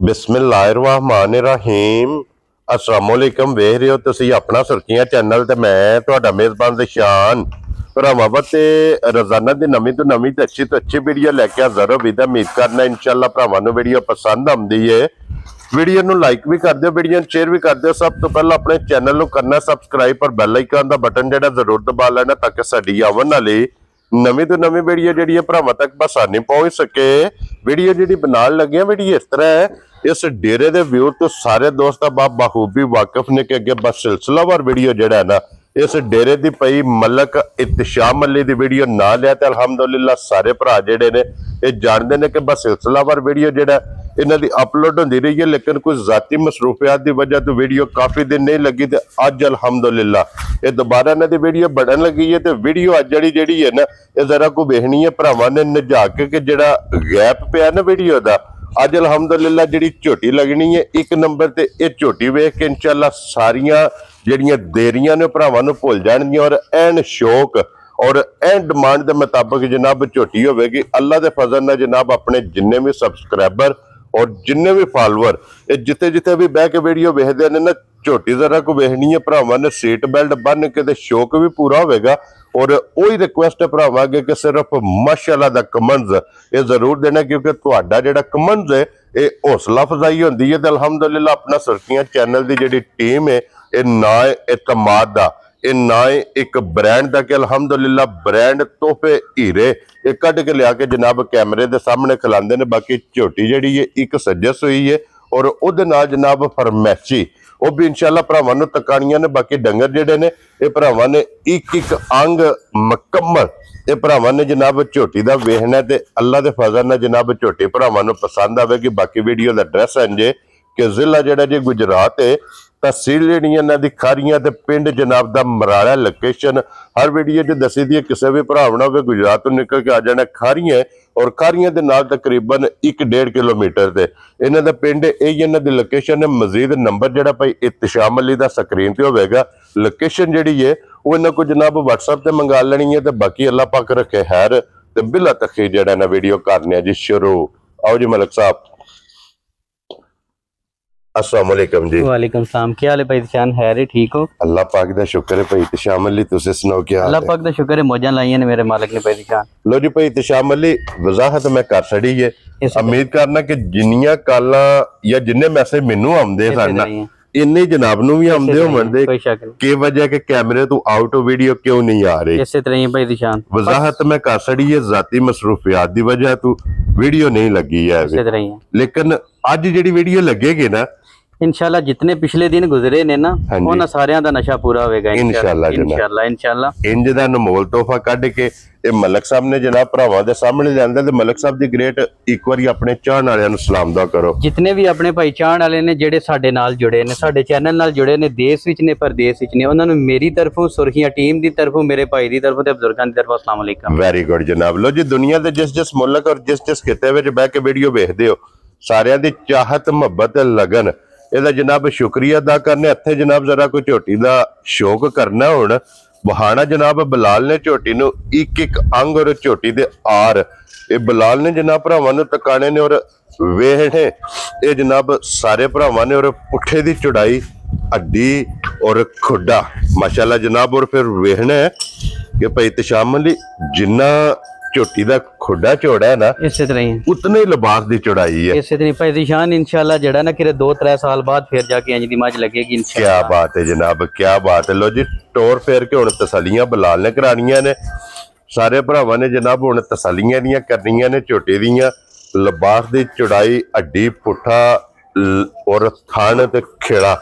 बिस्मिल्लाहिर्रहमानिर्रहीम अस्सलामुअलैकुम। वेख रहे हो तुसी अपना सुर्खियां चैनल ते मैं तुहाडा मेज़बान ज़िशान भरावां वास्ते रोजाना दी नवीं तो नवीं ते अच्छी वीडियो लैके हाज़र हो। उम्मीद करना इंशाअल्लाह भरावां नूं वीडियो पसंद आउंदी है। वीडियो नूं लाइक भी कर दिओ, वीडियो नूं शेयर भी कर दिओ। सब तो पहला अपने चैनल नूं करना सबसक्राइब और बैल आइकन दा बटन जिहड़ा जरूर दबा लेना ताकि साडी आवन वाली नवीं तो नवीं वीडियो जिहड़ी भरावां तक आसानी पहुंच सके। वीडियो जिहड़ी बनाउण लगे वीडियो इस तरह है, इस डेरे दे व्यू तो सारे दोस्त बखूबी वाकिफ ने कि अगे बस सिलसिलावार वीडियो जिहड़ा है ना इस डेरे दी पई मलक इत्तिशाम अली दी वीडियो ना लिया तो अलहमदुलिल्लाह सारे भरा जिहड़े ने ये जानते हैं कि बस सिलसिलावार वीडियो जिहड़ा इन्हां दी अपलोड होंदी रही है, लेकिन कुछ जाती मसरूफियात की वजह तो वीडियो काफ़ी दिन नहीं लगी। तो अज अलहमदुलिल्लाह ये दोबारा इन्हां दी वीडियो बढ़न लगी है। तो वीडियो अज जिहड़ी है ना ये जरा को वेखनी है भरावां ने नजा के जिहड़ा गैप पिया ना वीडियो का। अज अलहमदुलिल्लाह जिहड़ी झोटी लगनी है एक नंबर ते ये झोटी वेख के इंशाअल्लाह सारियां जिहड़ियां देरियां ने भरावां नूं भुल जाणगियां और एन शौक और एन डिमांड के मुताबिक जनाब झोटी होगी। अल्लाह के फजल नाल जनाब अपने जिन्ने भी सबसक्राइबर और जिन्ने भी फॉलोअर ये जिथे जिथे भी बह के वीडियो वेखदे ने ना झोटी जरा को वेखनी है भरावां ने सीट बेल्ट बन के ते शौक भी पूरा होगा। और वही रिक्वेस्ट है भरावां अगे कि सिर्फ माशाअल्लाह दा कमेंट्स ये जरूर देना, क्योंकि तुहाडा जिहड़ा कमेंट्स है ये हौसला अफजाई होंदी है। तो अलहमदुलिल्लाह अपना सुर्खियां चैनल की जिहड़ी टीम है ये ना एतमाद दा ये ना एक ब्रांड का कि अलहमदुलिल्लाह ब्रांड तोहफे हीरे ये कढ़ के लिया के जनाब कैमरे के सामने खिलाते हैं। बाकी झोटी जिहड़ी है एक सजस हुई है और उहदे नाल जनाब फरमैशी वो भी इंशाअल्लाह भरावां नूं तकाणियां ने। बाकी डंगर जिहड़े ने ये भरावां ने एक अंग मुकम्मल ये भरावां ने जनाब झोटी का वेखना ते अल्लाह के फजल नाल जनाब झोटी भरावां नूं पसंद आवेगी। बाकी वीडियो का एड्रैस है जे कि जिला जिहड़ा जी गुजरात है, तहसील जिहड़ी इन्हां दी खारियां ते पिंड जनाब दा मराड़ा। लोकेशन हर वीडियो च दसी दी है, किसी भी भरा होवे गुजरात तो निकल के आ जाना खारियां और खारियां दे नाल तकरीबन 1-1.5 किलोमीटर ते इन्हां दा पिंड यही इन्हां दी लोकेशन है। मजीद नंबर जिहड़ा भाई इत्तिशाम अली दा स्क्रीन ते होवेगा। लोकेशन जिहड़ी है वो इन्हां को जनाब WhatsApp ते मंगा लेनी है। तो बाकी अल्लाह पाक रखे खैर ते बिला तखीर जिहड़ा ना वीडियो करने जी शुरू। आओ जी मलिक साहब। अस्सलाम वालेकुम जी। वालेकुम सलाम। क्या हाल है भाई इत्तिशाम? है ठीक हो? अल्लाह पाक दा शुक्र है भाई इत्तिशाम अली, तुसीं सुनाओ क्या हाल है? अल्लाह पाक दा शुक्र है, मौजां लाईयां ने मेरे मालिक ने भाई इत्तिशाम। लो जी भाई इत्तिशाम अली वजाहत मैं कर छड़ी है। उम्मीद करना कि जिन्नियां कालां या जिन्ने मैसेज मैनू आउंदे सन ना इन्ने जनाब नूं भी आउंदे होवन दे कि वजह के कैमरे तो आउट वीडियो क्यों नहीं आ रही। इसी तरह ही भाई इत्तिशाम वजाहत मैं कर छड़ी है जाती मसरूफियात दी वजह तो वीडियो नहीं लगी है। इसी तरह ही लेकिन अज जिहड़ी वीडियो लगेगी ना इंशाल्लाह जितने पिछले दिन गुजरे ने ना उन्हां सारियां दा नशा पूरा होवेगा इंशाल्लाह इंशाल्लाह इंशाल्लाह। इंज दा अनमोल तोहफा कढ के ये मलिक साहब ने जनाब भरावां दे सामने लियांदा ते मलिक साहब दी ग्रेट एक बारी अपने चाहण वालियां नूं सलाम दा करो। जितने भी अपने भाई चाहण वाले ने जेडे साडे नाल जुड़े ने साडे चैनल नाल जुड़े ने देश विच ने परदेश विच ने उन्हां नूं मेरी तरफों सुर्खियां टीम दी तरफों मेरे भाई दी तरफों ते बुजुर्गां दी तरफों अस्सलाम वालेकुम। वेरी गुड जनाब। लो जी दुनिया दे जिस मुल्क और जिस खिते विच बैठ के वीडियो वेखदे हो सारियां दी चाहत मुहब्बत लगन ਇਹਦਾ जनाब शुक्रिया अदा करने हथे जनाब जरा कोई झोटी का शौक करना हुण बहाना जनाब बलाल ने झोटी नूं एक अंग और झोटी दे आर ये बलाल ने जनाब भरावां नूं तकाने ने और वेहने ये जनाब सारे भरावां ने और पुठे दी चौड़ाई हड्डी और खुड्डा माशाअल्लाह जनाब। और फिर वेहना है कि भाई इत्तिशाम अली जिन्ना झोटी का खुडा चौड़ा है ना इसी तरह उतने ही लिबास की चौड़ाई है। इसी तरह भाई इत्तिशाम इंशाल्लाह जड़ा ना कि 2-3 साल बाद फिर जाके इंज दी मज लगेगी इंशाल्लाह। क्या बात है जनाब, क्या बात है। लो जी टोर फेर के हुण तसलियां बलाल ने करानियां ने सारे भरावां ने जनाब हुण तसलियां दियां करनियां ने झोटी दियां लिबास की चौड़ाई हड्डी पुठा और थन ते खेड़ा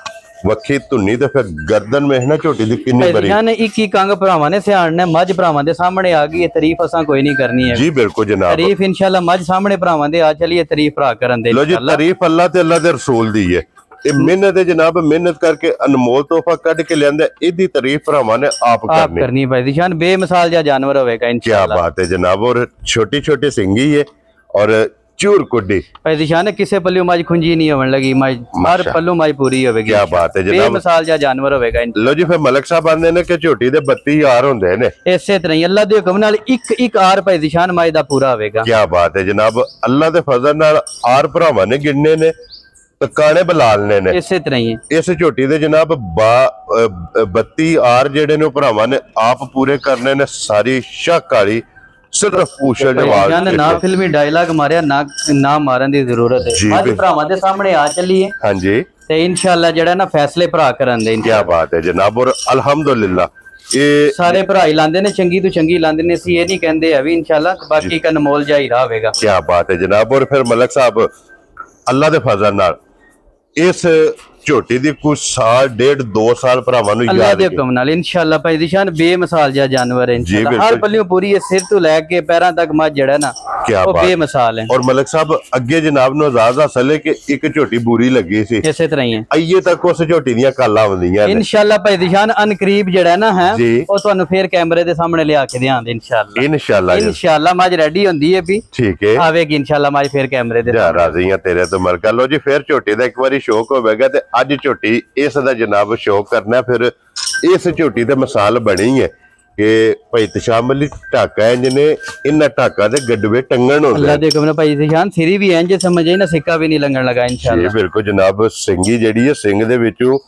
वक्खी धुन्नी ते फिर गर्दन में ना झोटी दी कितनी बड़ी ने एक अंग भरावां ने सियाणने मझ भरावां दे सामने आ गई। तारीफ असां कोई नहीं करनी है जी बिल्कुल जनाब। तारीफ इंशाल्लाह मझ सामने भरावां दे आ चलिए तारीफ भरा करन दे। लो जी तारीफ अल्लाह ते अल्लाह दे रसूल दी है। ये मेहनत है जनाब, मेहनत करके अनमोल तोहफा कढ के लियांदा इहदी तारीफ भरावां ने आप करनी भाई इत्तिशाम बेमिसाल जा जानवर होवेगा इंशाल्लाह। क्या बात है जनाब। और छोटी छोटी सिंगी है और चूर कुड्डी भाई इत्तिशाम ने किसे पल्लू मज खुंजी नहीं होवन लगी मज हर पल्लू मज पूरी होवेगी। क्या बात है जनाब, बेमिसाल जा जानवर होवेगा। लो जी फिर मलिक साहब आंदे ने कि झोटी दे 32 यार हुंदे ने इसे तरह ही अल्लाह दे हुक्म नाल एक आर भाई इत्तिशाम मज दा पूरा होवेगा। क्या बात है जनाब। अल्लाह दे फजल नाल आर भरावां ने गिनने ने ਤਕਾਣੇ ਬਲਾਲ ਨੇ ਇਸੇ ਤਰ੍ਹਾਂ ਹੀ ਹੈ। ਇਸ ਝੋਟੀ ਦੇ ਜਨਾਬ 32 ਆਰ ਜਿਹੜੇ ਨੇ ਉਹ ਭਰਾਵਾਂ ਨੇ ਆਪ ਪੂਰੇ ਕਰਨੇ ਨੇ, ਸਾਰੀ ਸ਼ੱਕ ਵਾਲੀ ਸਿਰਫ ਪੂਛਲ ਜਵਾਬ ਨਾ ਫਿਲਮੀ ਡਾਇਲੌਗ ਮਾਰਿਆ ਨਾ ਮਾਰਨ ਦੀ ਜ਼ਰੂਰਤ ਹੈ। ਅੱਜ ਭਰਾਵਾਂ ਦੇ ਸਾਹਮਣੇ ਆ ਚੱਲੀਏ ਹਾਂਜੀ ਤੇ ਇਨਸ਼ਾਅੱਲਾ ਜਿਹੜਾ ਨਾ ਫੈਸਲੇ ਭਰਾ ਕਰਨ ਦੇ। ਕੀ ਬਾਤ ਹੈ ਜਨਾਬ। ਔਰ ਅਲਹਮਦੁਲਿਲਾ ਇਹ ਸਾਰੇ ਭਰਾ ਹੀ ਲਾਂਦੇ ਨੇ, ਚੰਗੀ ਤੋਂ ਚੰਗੀ ਲਾਂਦੇ ਨੇ, ਅਸੀਂ ਇਹ ਨਹੀਂ ਕਹਿੰਦੇ ਆ ਵੀ ਇਨਸ਼ਾਅੱਲਾ ਬਾਕੀ का अनमोल जा ही रहा होगा। ਕੀ ਬਾਤ ਹੈ ਜਨਾਬ। ਔਰ ਫਿਰ ਮਲਕ ਸਾਹਿਬ ਅੱਲਾ ਦੇ ਫਜ਼ਲ ਨਾਲ ਇਸ ਝੋਟੀ ਦੀ ਕੁਝ ਸਾਲ 1.5-2 ਸਾਲ ਭਰਾਵਾਂ ਨੂੰ अल्लाह ਯਾਦ ਦੇ ਹੁਕਮ ਨਾਲ ਇਨਸ਼ਾਅੱਲਾ ਭਾਈ ਦੀ ਸ਼ਾਨ ਬੇਮਿਸਾਲ ਜਿਹਾ ਜਾਨਵਰ ਹੈ ਇਨਸ਼ਾਅੱਲਾ। ਹਰ ਪੱਲਿਓਂ ਪੂਰੀ ਹੈ, ਸਿਰ ਤੋਂ ਲੈ ਕੇ ਪੈਰਾਂ ਤੱਕ ਮੱਝ ਜਿਹੜਾ ਨਾ ਉਹ ਬੇਮਿਸਾਲ ਹੈ। ਔਰ ਮਲਕ ਸਾਹਿਬ ਅੱਗੇ ਜਨਾਬ ਨੂੰ ਆਜ਼ਾਦ ਹਾਸਲ ਹੈ ਕਿ ਇੱਕ ਝੋਟੀ ਬੂਰੀ ਲੱਗੀ ਸੀ, ਇਸੇ ਤਰ੍ਹਾਂ ਹੀ ਹੈ ਅਈਏ ਤੱਕ ਉਸ ਝੋਟੀ ਦੀਆਂ ਕਾਲਾਂ ਆਉਂਦੀਆਂ ਨੇ ਇਨਸ਼ਾਅੱਲਾ ਭਾਈ ਦੀ ਸ਼ਾਨ। ਅਨਕਰੀਬ ਜਿਹੜਾ ਨਾ ਹੈ ਉਹ ਤੁਹਾਨੂੰ ਫੇਰ ਕੈਮਰੇ ਦੇ ਸਾਹਮਣੇ ਲਿਆ ਕੇ ਦਿਆਂਗੇ ਇਨਸ਼ਾਅੱਲਾ। ਇਨਸ਼ਾਅੱਲਾ ਮੱਝ ਰੈਡੀ ਹੁੰਦੀ ਹੈ ਵੀ ਠੀਕ ਹੈ, ਆਵੇਗੀ ਇਨਸ਼ਾਅੱਲਾ ਮੱਝ ਫੇਰ ਕੈਮਰੇ ਦੇ ਸਾਹਮਣੇ। ਰਾਜ਼ੀ ਹਾਂ ਤੇਰੇ ਤੋਂ ਮਲਕਾ। ਲੋ ਜੀ ਫੇਰ ਝੋਟੀ ਦਾ ਇੱਕ ਵਾਰੀ ਸ਼ੌਕ ਹੋਵੇਗਾ ਤੇ ਅੱਜ ਝੋਟੀ ਇਸ ਦਾ ਜਨਾਬ ਸ਼ੌਕ ਕਰਨਾ। ਫਿਰ ਇਸ ਝੋਟੀ ਤੇ ਮਿਸਾਲ ਬਣੀ ਹੈ ਕਿ ਭਾਈ ਤਸ਼ਾਮਲੀ ਢਾਕਾ ਹੈ ਜਿਹਨੇ ਇਹਨਾਂ ਢਾਕਾ ਦੇ ਗੱਡਵੇ ਟੰਗਣ ਹੁੰਦੇ। ਅੱਲਾ ਦੇ ਹੁਕਮ ਨਾਲ ਭਾਈ ਤਸ਼ਾਨ ਸਿਰੀ ਵੀ ਇੰਜ ਸਮਝ ਆਈ ਨਾ, ਸਿੱਕਾ ਵੀ ਨਹੀਂ ਲੰਗਣ ਲਗਾ ਇਨਸ਼ਾਅੱਲਾ। ਜੀ ਬਿਲਕੁਲ ਜਨਾਬ। ਸਿੰਘੀ ਜਿਹੜੀ ਹੈ ਸਿੰਘ ਦੇ ਵਿੱਚੋਂ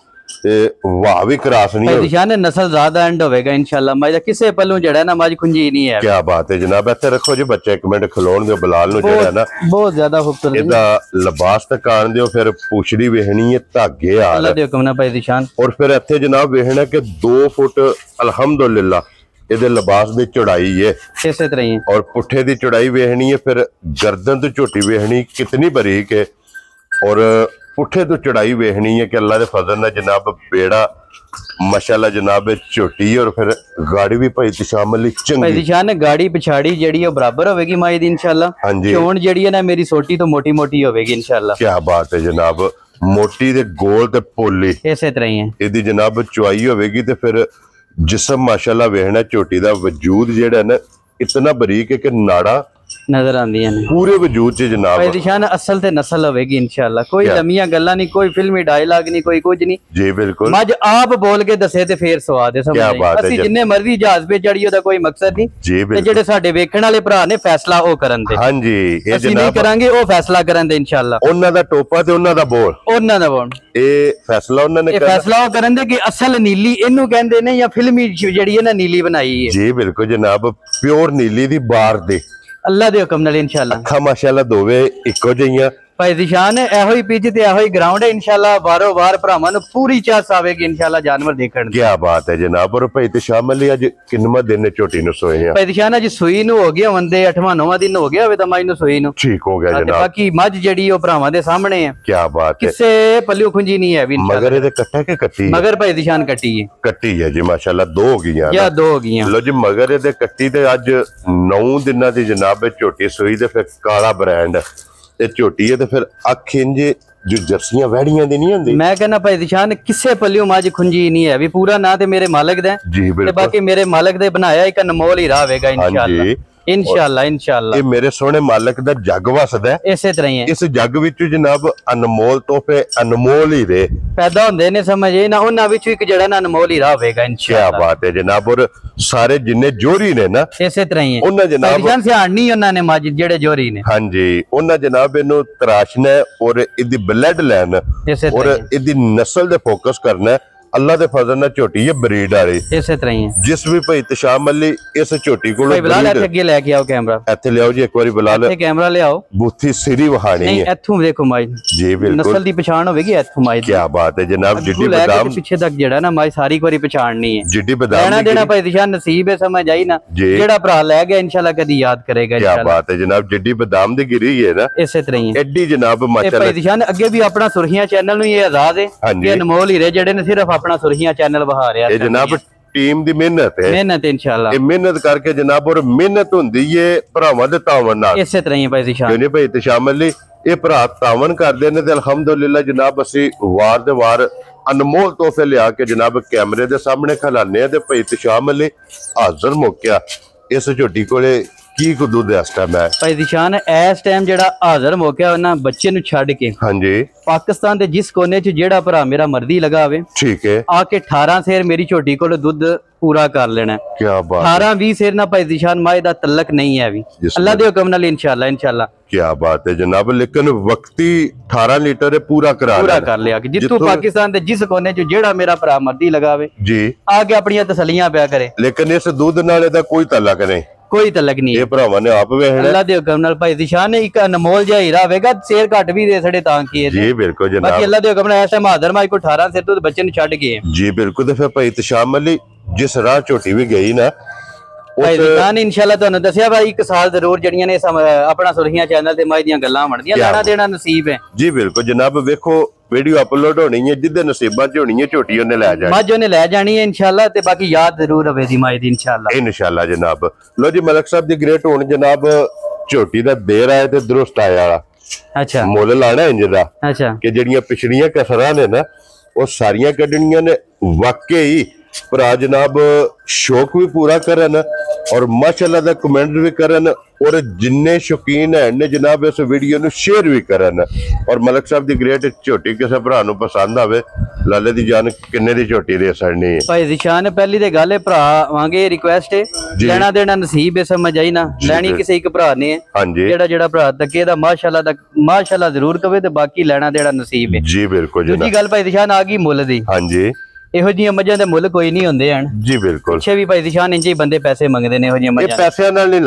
ਤੇ ਵਾਹ ਵੀ ਕਰਾਸ ਨਹੀਂ ਭਾਈ ਤਸ਼ਾਨ ਨਸਲ ਜ਼ਿਆਦਾ ਐਂਡ ਹੋਵੇਗਾ ਇਨਸ਼ਾਅੱਲਾ। ਮੱਝ ਦਾ ਕਿਸੇ ਪੱਲੋਂ ਜਿਹੜਾ ਨਾ ਮੱਝ ਖੁੰਜੀ ਨਹੀਂ ਹੈ। ਕੀ ਬਾਤ ਹੈ ਜਨਾਬ। ਇੱਥੇ ਰੱਖੋ ਜੀ ਬੱਚੇ, ਇੱਕ ਮਿੰਟ ਖਲੋਣ ਦਿਓ ਬਲਾਲ ਨੂੰ ਜਿਹੜਾ ਨਾ ਬਹੁਤ ਜ਼ਿਆਦਾ ਖੂਬਸੂਰਤ ਇਹਦਾ ਲਿਬਾਸ ਤਕਾਣ ਦਿਓ। ਫਿਰ ਪੁਛੜੀ ਵੇਖਣੀ ਹੈ ਧਾਗੇ ਆ ਅੱਲਾ ਦੇ ਹੁਕਮ ਨਾਲ ਭਾਈ ਤਸ਼ਾਨ। ਔਰ ਫਿਰ ਇੱਥੇ ਜਨਾਬ ਵੇਖਣਾ ਕਿ 2 ਫੁੱਟ ਅਲਹਮਦੁਲਿਲਾ ਇਹਦੇ ਲਿਬਾਸ ਦੀ ਚੌੜਾਈ ਹੈ, ਇਸੇ ਤਰ੍ਹਾਂ ਹੀ। ਔਰ ਪੁੱਠੇ ਦੀ ਚੌੜਾਈ ਵੇਖਣੀ ਹੈ। ਫਿਰ ਗਰਦਨ ਤੋਂ ਝੋਟੀ ਵੇਖਣੀ ਕਿਤਨੀ ਬਰੀਕ ਹੈ, ਔਰ ਪੁੱਠੇ ਤੋਂ ਚੜਾਈ ਵੇਖਣੀ ਹੈ ਕਿ ਅੱਲਾ ਦੇ ਫਜ਼ਲ ਨਾਲ ਜਨਾਬ ਬੇੜਾ ਮਾਸ਼ਾਅੱਲਾ ਜਨਾਬ ਝੋਟੀ। ਔਰ ਫਿਰ ਗਾੜੀ ਵੀ ਭਾਈ ਤਸ਼ਾਮਲੀ ਚੰਗੀ ਭਾਈ ਤਸ਼ਾਨ ਗਾੜੀ ਪਿਛਾੜੀ ਜਿਹੜੀ ਉਹ ਬਰਾਬਰ ਹੋਵੇਗੀ ਮਾਈ ਦੀ ਇਨਸ਼ਾਅੱਲਾ। ਚੋਣ ਜਿਹੜੀ ਹੈ ਨਾ ਮੇਰੀ ਸੋਟੀ ਤੋਂ ਮੋਟੀ ਮੋਟੀ ਹੋਵੇਗੀ ਇਨਸ਼ਾਅੱਲਾ। ਕੀ ਬਾਤ ਹੈ ਜਨਾਬ। ਮੋਟੀ ਦੇ ਗੋਲ ਤੇ ਪੋਲੀ ਇਸੇ ਤਰ੍ਹਾਂ ਹੀ ਹੈ ਇਹਦੀ ਜਨਾਬ ਚੁਆਈ ਹੋਵੇਗੀ। ਤੇ ਫਿਰ ਜਿਸਮ ਮਾਸ਼ਾਅੱਲਾ ਵੇਖਣਾ ਝੋਟੀ ਦਾ ਵਜੂਦ ਜਿਹੜਾ ਨਾ ਇਤਨਾ ਬਰੀਕ ਹੈ ਕਿ ਨਾੜਾ ਨਜ਼ਰ ਆਉਂਦੀਆਂ ਨੇ ਪੂਰੇ ਵਜੂਦ ਚ ਜਨਾਬ। ਭਾਈ ਦਿਸ਼ਾਨ ਅਸਲ ਤੇ ਨਸਲ ਹੋਵੇਗੀ ਇਨਸ਼ਾਅੱਲਾ। ਕੋਈ ਲੰਮੀਆਂ ਗੱਲਾਂ ਨਹੀਂ, ਕੋਈ ਫਿਲਮੀ ਡਾਇਲੌਗ ਨਹੀਂ, ਕੋਈ ਕੁਝ ਨਹੀਂ। ਜੀ ਬਿਲਕੁਲ। ਮੱਝ ਆਪ ਬੋਲ ਕੇ ਦੱਸੇ ਤੇ ਫੇਰ ਸਵਾਦ ਹੈ ਸਮਝ ਆਈ। ਅਸੀਂ ਜਿੰਨੇ ਮਰਜ਼ੀ ਜਹਾਜ਼ ਤੇ ਚੜੀਏ ਉਹਦਾ ਕੋਈ ਮਕਸਦ ਨਹੀਂ। ਤੇ ਜਿਹੜੇ ਸਾਡੇ ਵੇਖਣ ਵਾਲੇ ਭਰਾ ਨੇ ਫੈਸਲਾ ਉਹ ਕਰਨ ਦੇ। ਹਾਂਜੀ ਇਹ ਅਸੀਂ ਨਹੀਂ ਕਰਾਂਗੇ, ਉਹ ਫੈਸਲਾ ਕਰਨ ਦੇ ਇਨਸ਼ਾਅੱਲਾ। ਉਹਨਾਂ ਦਾ ਟੋਪਾ ਤੇ ਉਹਨਾਂ ਦਾ ਬੋਲ, ਉਹਨਾਂ ਦਾ ਬੋਲ, ਇਹ ਫੈਸਲਾ ਉਹਨਾਂ ਨੇ ਕਰਨਾ। ਫੈਸਲਾ ਉਹ ਕਰਨ ਦੇ ਕਿ ਅਸਲ ਨੀਲੀ ਇਹਨੂੰ ਕਹਿੰਦੇ ਨੇ ਜਾਂ ਫਿਲਮੀ ਜਿਹੜੀ ਹੈ ਨਾ ਨੀਲੀ ਬਣਾਈ ਹੈ। ਜੀ ਬਿਲਕੁਲ ਜਨਾਬ। ਪਿਓਰ ਨੀਲੀ ਦੀ ਬਾਰ ਦੇ ਅੱਲਾ ਦੇ ਹੁਕਮ ਨਾਲ ਇਨਸ਼ਾਅੱਲਾ। ਅੱਖਾਂ ਮਾਸ਼ਾਅੱਲਾ ਦੋਵੇਂ ਇੱਕੋ ਜਿਹੀਆਂ। ਭਾਈ ਦਿਸ਼ਾਨ ਇਹੋ ਹੀ ਪਿੱਚ ਤੇ ਇਹੋ ਹੀ ਗਰਾਊਂਡ ਹੈ ਇਨਸ਼ਾਅੱਲਾ। ਵਾਰੋ ਵਾਰ ਭਰਾਵਾਂ ਨੂੰ ਪੂਰੀ ਚਾਸ ਆਵੇਗੀ ਇਨਸ਼ਾਅੱਲਾ ਜਾਨਵਰ ਦੇਖਣ ਦੀ। ਕੀ ਬਾਤ ਹੈ ਜਨਾਬ। ਔਰ ਭਾਈ ਤਸ਼ਾਮਲੀ ਅੱਜ ਕਿੰਨਵਾਂ ਦਿਨ ਝੋਟੀ ਨੂੰ ਸੋਏ ਆ? ਭਾਈ ਦਿਸ਼ਾਨ ਅੱਜ ਸੂਈ ਨੂੰ ਹੋ ਗਿਆ ਹੁੰਦੇ 8ਵਾਂ-9ਵਾਂ ਦਿਨ ਹੋ ਗਿਆ ਹੋਵੇ ਤਾਂ ਮੱਝ ਨੂੰ ਸੂਈ ਨੂੰ ਠੀਕ ਹੋ ਗਿਆ ਜਨਾਬ। ਬਾਕੀ ਮੱਝ ਜਿਹੜੀ ਉਹ ਭਰਾਵਾਂ ਦੇ ਸਾਹਮਣੇ ਹੈ। ਕੀ ਬਾਤ ਹੈ। ਕਿਸੇ ਪੱਲਿਓ ਖੁੰਜੀ ਨਹੀਂ ਹੈ ਵੀ ਮਗਰ ਇਹਦੇ ਕੱਟਾ ਕਿ ਕੱਟੀ? ਮਗਰ ਭਾਈ ਦਿਸ਼ਾਨ ਕੱਟੀ ਹੈ। ਕੱਟੀ ਹੈ ਜੀ ਮਾਸ਼ਾਅੱਲਾ। 2 ਹੋ ਗਈਆਂ ਜਾਂ 2 ਹੋ ਗਈਆਂ। ਲੋ ਜੀ ਮਗਰ ਇਹਦੇ ਕੱਟੀ ਤੇ ਅੱਜ 9 ਦਿਨਾਂ ਦੀ ਜਨਾਬ ਝੋਟੀ ਸੂਈ ਤੇ ਫਿਰ ਕਾਲਾ ਬ੍ਰਾਂਡ ਤੇ ਝੋਟੀ ਹੈ ਤੇ ਫਿਰ ਅੱਖ ਇੰਜ ਜੋ ਜਰਸੀਆਂ ਵਹਿੜੀਆਂ ਦੀ ਨਹੀਂ ਹੁੰਦੀ। ਮੈਂ ਕਹਿੰਦਾ ਭਾਈ ਦਿਸ਼ਾਨ ਕਿਸੇ ਪੱਲਿਓ ਮੱਝ ਖੁੰਜੀ ਨਹੀਂ ਹੈ ਵੀ। ਪੂਰਾ ਨਾਂ ਤੇ ਮੇਰੇ ਮਾਲਕ ਦਾ ਜੀ ਬਿਲਕੁਲ। ਤੇ ਬਾਕੀ ਮੇਰੇ ਮਾਲਕ ਦੇ ਬਣਾਇਆ ਇੱਕ ਅਨਮੋਲ ਹੀ ਰਹੇਗਾ ਇਨਸ਼ਾਅੱਲਾ। ਇਨਸ਼ਾਅੱਲਾ ਇਹ ਮੇਰੇ ਸੋਹਣੇ ਮਾਲਕ ਦਾ ਜੱਗ ਵਸਦਾ ਇਸੇ ਤਰ੍ਹਾਂ ਹੀ ਹੈ। ਇਸ ਜੱਗ ਵਿੱਚ ਜਨਾਬ ਅਨਮੋਲ ਤੋਹਫੇ ਅਨਮੋਲ ਹੀ ਦੇ ਪੈਦਾ ਹੁੰਦੇ ਨੇ ਸਮਝ ਇਹ ਨਾ। ਉਹਨਾਂ ਵਿੱਚੋਂ ਇੱਕ ਜਿਹੜਾ ਨਾ ਅਨਮੋਲ ਹੀ ਰਹੇਗਾ ਇਨਸ਼ਾਅੱਲਾ। ਕੀ ਬਾਤ ਹੈ ਜਨਾਬ। ਔਰ ਸਾਰੇ ਜਿੰਨੇ ਜੋਰੀ ਨੇ ਨਾ ਇਸੇ ਤਰ੍ਹਾਂ ਹੀ ਹੈ। ਉਹਨਾਂ ਜਨਾਬ ਧਿਆਨ ਨਹੀਂ ਉਹਨਾਂ ਨੇ ਮੱਝ ਜਿਹੜੇ ਜੋਰੀ ਨੇ। ਹਾਂਜੀ ਉਹਨਾਂ ਜਨਾਬ ਇਹਨੂੰ ਤਰਾਸ਼ਨਾ ਔਰ ਇਹਦੀ ਬਲੱਡ ਲੈਣ ਔਰ ਇਹਦੀ ਨਸਲ ਦੇ ਫੋਕਸ ਕਰਨਾ। ਅੱਲਾ ਦੇ ਫਜ਼ਲ ਨਾਲ ਝੋਟੀ ਹੈ ਬਰੀਡ ਵਾਲੀ ਇਸੇ ਤਰ੍ਹਾਂ ਹੀ ਹੈ। ਜਿਸ ਵੀ ਭਾਈ ਤਸ਼ਾਮਲੀ ਇਸ ਝੋਟੀ ਕੋਲੋਂ ਬਲਾਲ ਅੱਗੇ ਲੈ ਕੇ ਆਓ ਕੈਮਰਾ। ਇੱਥੇ ਲਿਆਓ ਜੀ ਇੱਕ ਵਾਰੀ ਬਲਾਲ। ਇੱਥੇ ਕੈਮਰਾ ਲਿਆਓ। ਬੂਥੀ ਸਿਰੀ ਵਹਾਣੀ ਹੈ। ਇੱਥੋਂ ਦੇਖੋ ਮਾਈ ਜੀ ਬਿਲਕੁਲ ਨਸਲ ਦੀ ਪਛਾਣ ਹੋਵੇਗੀ ਇੱਥੋਂ ਮਾਈ ਦੀ। ਕੀ ਬਾਤ ਹੈ ਜਨਾਬ। ਜਿੱਡੀ ਬਦਾਮ ਪਿੱਛੇ ਤੱਕ ਜਿਹੜਾ ਨਾ ਮਾਈ ਸਾਰੀ ਵਾਰੀ ਪਛਾਣਨੀ ਹੈ। ਜਿੱਡੀ ਬਦਾਮ ਲੈਣਾ ਦੇਣਾ ਭਾਈ ਦਿਸ਼ਾ ਨਸੀਬ ਹੈ ਸਮਝ ਆਈ ਨਾ। ਜਿਹੜਾ ਭਰਾ ਲੈ ਗਿਆ ਇਨਸ਼ਾਅੱਲਾ ਕਦੀ ਯਾਦ ਕਰੇਗਾ ਇਨਸ਼ਾਅੱਲਾ। ਕੀ ਬਾਤ ਹੈ ਜਨਾਬ। ਜਿੱਡੀ ਬਦਾਮ ਦੀ ਗਿਰੀ ਹੈ ਨਾ ਇਸੇ ਤਰ੍ਹਾਂ ਹੀ ਐਡੀ ਜਨਾਬ ਮਾਸ਼ਾਅੱਲਾ। ਭਾਈ ਦਿਸ਼ਾ ਅੱਗੇ ਵੀ ਆਪਣਾ ਸੁਰਖੀਆਂ ਚੈਨਲ ਨੂੰ ਇਹ ਆਜ਼ਾਦ ਹੈ ਕਿ ਅਨਮੋਲ ਹੀਰੇ ਜਿਹੜੇ ਨੇ ਸਿਰਫ ਆਪਣਾ ਸੁਰਖੀਆਂ ਚੈਨਲ ਵਹਾ ਰਿਹਾ। ਇਹ ਜਨਾਬ ਟੀਮ ਦੀ ਮਿਹਨਤ ਹੈ। ਮਿਹਨਤ ਇਨਸ਼ਾਅੱਲਾ। ਇਹ ਮਿਹਨਤ ਕਰਕੇ ਜਨਾਬ ਔਰ ਮਿਹਨਤ ਹੁੰਦੀ ਏ ਭਰਾਵਾਂ ਦੇ ਤਾਵਨ ਨਾਲ। ਇਸੇ ਤਰ੍ਹਾਂ ਹੀ ਭਾਈ ਦਿਸ਼ਾ ਜਿਹਨੇ ਭਾਈ ਤਸ਼ਾਮਲੀ ਇਹ ਭਰਾ ਤਾਵਨ ਕਰਦੇ ਨੇ ਤੇ ਅਲਹਮਦੁਲਿਲਾ ਜਨਾਬ ਅਸੀਂ ਵਾਰ ਦੇ ਵਾਰ ਅਨਮੋਲ ਤੋਹਫੇ ਲਿਆ ਕੇ ਜਨਾਬ ਕੈਮਰੇ ਦੇ ਸਾਹਮਣੇ ਖਿਲਾਉਂਦੇ ਆ। ਤੇ ਭਾਈ ਤਸ਼ਾਮਲੀ ਹਾਜ਼ਰ ਮੌਕਿਆ ਇਸ ਝੋਟੀ ਕੋਲੇ ਕੀ ਕੁ ਦੁੱਧ ਇਸ ਟਾਈਮ ਹੈ? ਭਾਈ ਦਿਸ਼ਾਨ ਇਸ ਟਾਈਮ ਜਿਹੜਾ ਹਾਜ਼ਰ ਮੌਕਿਆ ਉਹਨਾਂ ਬੱਚੇ ਨੂੰ ਛੱਡ ਕੇ ਹਾਂਜੀ ਪਾਕਿਸਤਾਨ ਦੇ ਜਿਸ ਕੋਨੇ 'ਚ ਜਿਹੜਾ ਭਰਾ ਮੇਰਾ ਮਰਦੀ ਲਗਾ ਆਵੇ ਠੀਕ ਹੈ, ਆ ਕੇ 18 ਸੇਰ ਮੇਰੀ ਝੋਟੀ ਕੋਲ ਦੁੱਧ ਪੂਰਾ ਕਰ ਲੈਣਾ। ਕੀ ਬਾਤ, 18-20 ਸੇਰ ਨਾ ਭਾਈ ਦਿਸ਼ਾਨ ਮਾਏ ਦਾ ਤਲਕ ਨਹੀਂ ਹੈ ਵੀ, ਅੱਲਾ ਦੇ ਹੁਕਮ ਨਾਲ ਇਨਸ਼ਾਅੱਲਾ ਕੀ ਬਾਤ ਹੈ ਜਨਾਬ। ਲੇਕਿਨ ਵਕਤੀ 18 ਲੀਟਰ ਪੂਰਾ ਕਰਾ ਕਰ ਲਿਆ ਕਿ ਜਿੱਥੋਂ ਪਾਕਿਸਤਾਨ ਦੇ ਜਿਸ ਕੋਨੇ 'ਚ ਜਿਹੜਾ ਮੇਰਾ ਭਰਾ ਮਰਦੀ ਲਗਾਵੇ ਜੀ, ਆ ਕੇ ਆਪਣੀਆਂ ਤਸੱਲੀਆਂ ਪਿਆ ਕਰੇ। ਲੇਕਿਨ ਇਸ ਦੁੱਧ ਨਾਲ ਇਹਦਾ ਕੋਈ ਤਲਕ ਨਹੀਂ, ਕੋਈ ਤਲਕ ਨਹੀਂ, ਇਹ ਭਰਾਵਾਂ ਨੇ ਆਪ ਵੇਖਣਾ। ਅੱਲਾ ਦੇ ਹੁਕਮ ਨਾਲ ਭਾਈ ਦਿਸ਼ਾਨ ਨੇ ਇੱਕ ਅਨਮੋਲ ਜਿਹਾ ਹੀਰਾ ਹੋਵੇਗਾ, ਸੇਰ ਘੱਟ ਵੀ ਦੇ ਛੜੇ ਤਾਂ ਕੀ ਹੈ ਜੀ ਬਿਲਕੁਲ ਜਨਾਬ। ਬਾਕੀ ਅੱਲਾ ਦੇ ਹੁਕਮ ਨਾਲ ਐਸਾ ਮਾਦਰ ਮਾਈ ਕੋ 18 ਸੇਰ ਤੋਂ ਬੱਚੇ ਨੂੰ ਛੱਡ ਗਏ ਜੀ ਬਿਲਕੁਲ। ਤੇ ਫਿਰ ਭਾਈ ਇਤਸ਼ਾਮ ਅਲੀ ਜਿਸ ਰਾਹ ਝੋਟੀ ਵੀ ਗਈ ਨਾ ਭਾਈ ਦਿਸ਼ਾਨ ਇਨਸ਼ਾਅੱਲਾ ਤੁਹਾਨੂੰ ਦੱਸਿਆ ਭਾਈ ਇੱਕ ਸਾਲ ਜ਼ਰੂਰ ਜਿਹੜੀਆਂ ਨੇ ਆਪਣਾ ਸੁਰਖੀਆਂ ਚੈਨਲ ਤੇ ਮਾਈ ਦੀਆਂ ਗੱਲਾਂ ਬਣਦੀਆਂ, ਲੈਣਾ ਦੇਣਾ ਨਸੀਬ ਹੈ ਜੀ ਬਿਲਕੁਲ ਜਨਾਬ। ਵੇਖੋ ਵੀਡੀਓ ਅਪਲੋਡ ਹੋਣੀ ਹੈ, ਜਿੱਦੇ ਨਸੀਬਾਂ ਚ ਹੋਣੀ ਹੈ ਝੋਟੀ ਉਹਨੇ ਲੈ ਜਾਣੀ, ਮੱਝ ਉਹਨੇ ਲੈ ਜਾਣੀ ਹੈ ਇਨਸ਼ਾਅੱਲਾ। ਤੇ ਬਾਕੀ ਯਾਦ ਜ਼ਰੂਰ ਰਵੇ ਦੀ ਮਾਈ ਦੀ ਇਨਸ਼ਾਅੱਲਾ ਜਨਾਬ। ਲੋ ਜੀ ਮਲਕ ਸਾਹਿਬ ਦੀ ਗ੍ਰੇਟ ਹੋਣ ਜਨਾਬ, ਝੋਟੀ ਦਾ ਦੇਰ ਆਇਆ ਤੇ ਦਰੁਸਤ ਆਇਆ ਵਾਲਾ ਅੱਛਾ ਮੁੱਲ ਲਾਣਾ ਇੰਜ ਦਾ ਅੱਛਾ ਕਿ ਜਿਹੜੀਆਂ ਪਿਛੜੀਆਂ ਕਸਰਾਂ ਨੇ ਨਾ ਉਹ ਸਾਰੀਆਂ ਕੱਢਣੀਆਂ ਨੇ। ਵਾਕਈ ਭਰਾ ਜਨਾਬ ਸ਼ੌਕ ਵੀ ਪੂਰਾ ਕਰਨ ਔਰ ਮਾਸ਼ਾਅੱਲਾ ਦਾ ਕਮੈਂਟ ਵੀ ਕਰਨ ਔਰ ਜਿੰਨੇ ਸ਼ੌਕੀਨ ਹੈ ਨੇ ਜਨਾਬ ਇਸ ਵੀਡੀਓ ਨੂੰ ਸ਼ੇਅਰ ਵੀ ਕਰਨ। ਔਰ ਮਲਕ ਸਾਹਿਬ ਦੀ ਗ੍ਰੇਟ ਝੋਟੀ ਕਿਸੇ ਭਰਾ ਨੂੰ ਪਸੰਦ ਆਵੇ, ਲਾਲੇ ਦੀ ਜਾਨ ਕਿੰਨੇ ਦੀ ਝੋਟੀ ਦੇ ਸੜਨੀ ਹੈ ਭਾਈ ਦਿਸ਼ਾਨ। ਪਹਿਲੀ ਤੇ ਗੱਲ ਹੈ ਭਰਾ ਵਾਂਗੇ ਰਿਕੁਐਸਟ ਹੈ, ਲੈਣਾ ਦੇਣਾ ਨਸੀਬ ਹੈ, ਸਮਝ ਆਈ ਨਾ, ਲੈਣੀ ਕਿਸੇ ਇੱਕ ਭਰਾ ਨੇ ਹਾਂਜੀ, ਜਿਹੜਾ ਭਰਾ ਤੱਕੇ ਦਾ ਮਾਸ਼ਾਅੱਲਾ ਜ਼ਰੂਰ ਕਵੇ ਤੇ ਬਾਕੀ ਲੈਣਾ ਦੇਣਾ ਨਸੀਬ ਹੈ ਜੀ ਬਿਲਕੁਲ। ਦੂਜੀ ਗੱਲ ਭਾਈ ਦਿਸ਼ਾਨ ਆ ਗਈ ਮੁੱਲ ਦੀ। ਹਾਂਜੀ ਇਹੋ ਜਿਹੀਆਂ ਮੱਝਾਂ ਦੇ ਮੁੱਲ ਕੋਈ ਨਹੀਂ ਹੁੰਦੇ ਹਨ ਜੀ ਬਿਲਕੁਲ। ਪਿੱਛੇ ਵੀ ਭਾਈ ਦਿਸ਼ਾਨ ਇੰਜ ਹੀ ਬੰਦੇ ਪੈਸੇ ਮੰਗਦੇ ਨੇ, ਇਹੋ ਜਿਹੀਆਂ ਮੱਝਾਂ ਪੈਸਿਆਂ ਨਾਲ ਨਹੀਂ